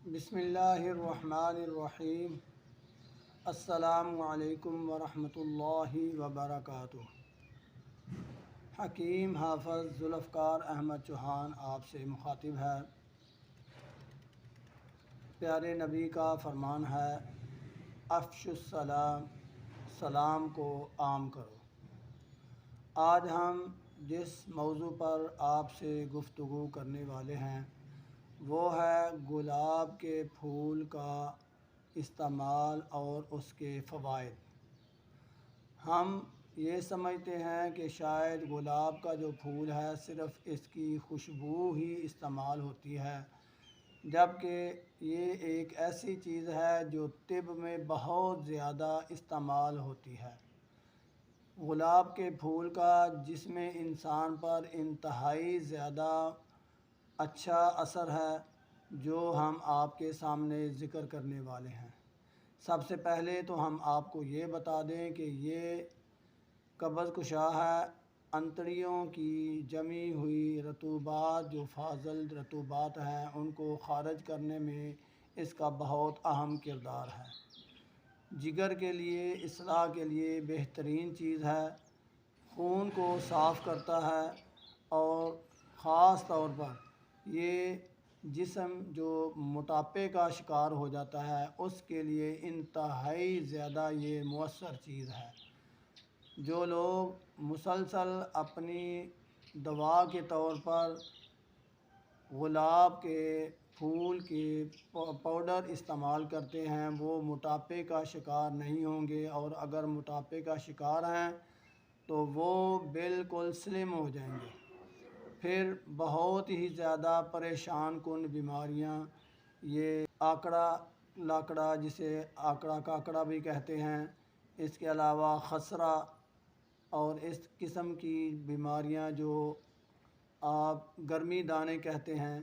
بسم اللہ الرحمن الرحیم۔ السلام علیکم ورحمۃ اللہ وبرکاتہ۔ حکیم حافظ ذوالفقار احمد چوہان آپ سے مخاطب ہے۔ پیارے نبی کا فرمان ہے، افش السلام، سلام کو عام کرو۔ آج ہم جس موضوع پر آپ سے گفتگو کرنے والے ہیں وہ ہے گلاب کے پھول کا استعمال اور اس کے فوائد۔ ہم یہ سمجھتے ہیں کہ شاید گلاب کا جو پھول ہے صرف اس کی خوشبو ہی استعمال ہوتی ہے، جبکہ یہ ایک ایسی چیز ہے جو طب میں بہت زیادہ استعمال ہوتی ہے۔ گلاب کے پھول کا جسم انسان پر انتہائی زیادہ اچھا اثر ہے، جو ہم آپ کے سامنے ذکر کرنے والے ہیں۔ سب سے پہلے تو ہم آپ کو یہ بتا دیں کہ یہ قبض کشا ہے۔ انتڑیوں کی جمی ہوئی رطوبات، جو فاضل رطوبات ہیں، ان کو خارج کرنے میں اس کا بہت اہم کردار ہے۔ جگر کے لیے، اصلاح کے لیے بہترین چیز ہے۔ خون کو صاف کرتا ہے اور خاص طور پر یہ جسم جو موٹاپے کا شکار ہو جاتا ہے اس کے لیے انتہائی زیادہ یہ مؤثر چیز ہے۔ جو لوگ مسلسل اپنی دوا کے طور پر گلاب کے پھول کے پاؤڈر استعمال کرتے ہیں وہ موٹاپے کا شکار نہیں ہوں گے، اور اگر موٹاپے کا شکار ہیں تو وہ بالکل سلم ہو جائیں گے۔ پھر بہت ہی زیادہ پریشان کن بیماریاں، یہ آکڑا لاکڑا، جسے آکڑا کاکڑا بھی کہتے ہیں، اس کے علاوہ خسرہ اور اس قسم کی بیماریاں جو آپ گرمی دانے کہتے ہیں،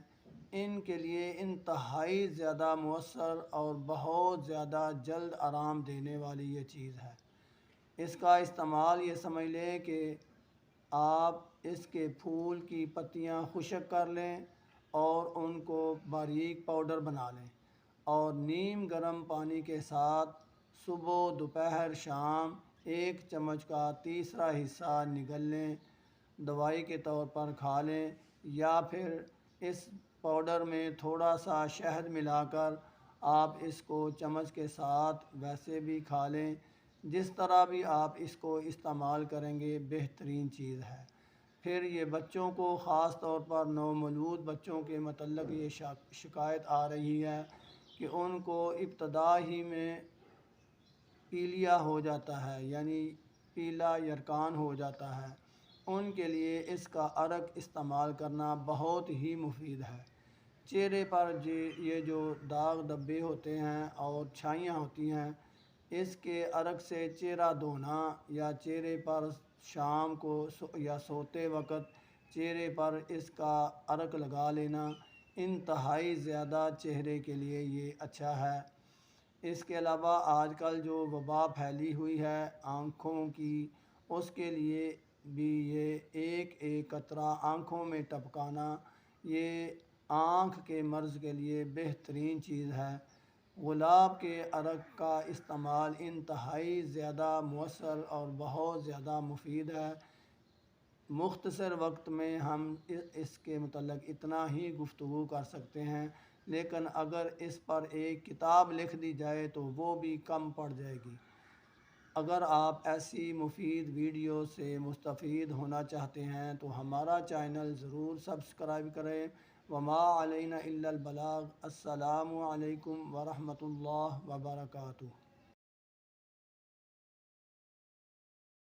ان کے لیے انتہائی زیادہ مؤثر اور بہت زیادہ جلد آرام دینے والی یہ چیز ہے۔ اس کا استعمال یہ سمجھ لیں کہ آپ اس کے پھول کی پتیاں خشک کر لیں اور ان کو باریک پاؤڈر بنا لیں، اور نیم گرم پانی کے ساتھ صبح، دوپہر، شام 1 چمچ کا تیسرا حصہ نگل لیں، دوائی کے طور پر کھا لیں، یا پھر اس پاؤڈر میں تھوڑا سا شہد ملا کر آپ اس کو چمچ کے ساتھ ویسے بھی کھا لیں۔ جس طرح بھی آپ اس کو استعمال کریں گے بہترین چیز ہے۔ پھر یہ بچوں کو، خاص طور پر نومولود بچوں کے متعلق یہ شکایت آ رہی ہے کہ ان کو ابتدا ہی میں پیلیا ہو جاتا ہے، یعنی پیلا یرقان ہو جاتا ہے، ان کے لیے اس کا عرق استعمال کرنا بہت ہی مفید ہے۔ چہرے پر یہ جو داغ دھبے ہوتے ہیں اور چھائیاں ہوتی ہیں، اس کے عرق سے چہرہ دھونا، یا چہرے پر شام کو یا سوتے وقت چہرے پر اس کا عرق لگا لینا انتہائی زیادہ چہرے کے لیے یہ اچھا ہے۔ اس کے علاوہ آج کل جو وبا پھیلی ہوئی ہے آنکھوں کی، اس کے لیے بھی یہ ایک ایک قطرہ آنکھوں میں ٹپکانا یہ آنکھ کے مرض کے لیے بہترین چیز ہے۔ گلاب کے عرق کا استعمال انتہائی زیادہ مؤثر اور بہت زیادہ مفید ہے۔ مختصر وقت میں ہم اس کے متعلق اتنا ہی گفتگو کر سکتے ہیں، لیکن اگر اس پر ایک کتاب لکھ دی جائے تو وہ بھی کم پڑ جائے گی۔ اگر آپ ایسی مفید ویڈیو سے مستفید ہونا چاہتے ہیں تو ہمارا چینل ضرور سبسکرائب کریں۔ وما علینا الا البلاغ۔ السلام علیکم ورحمۃ اللہ وبرکاتہ۔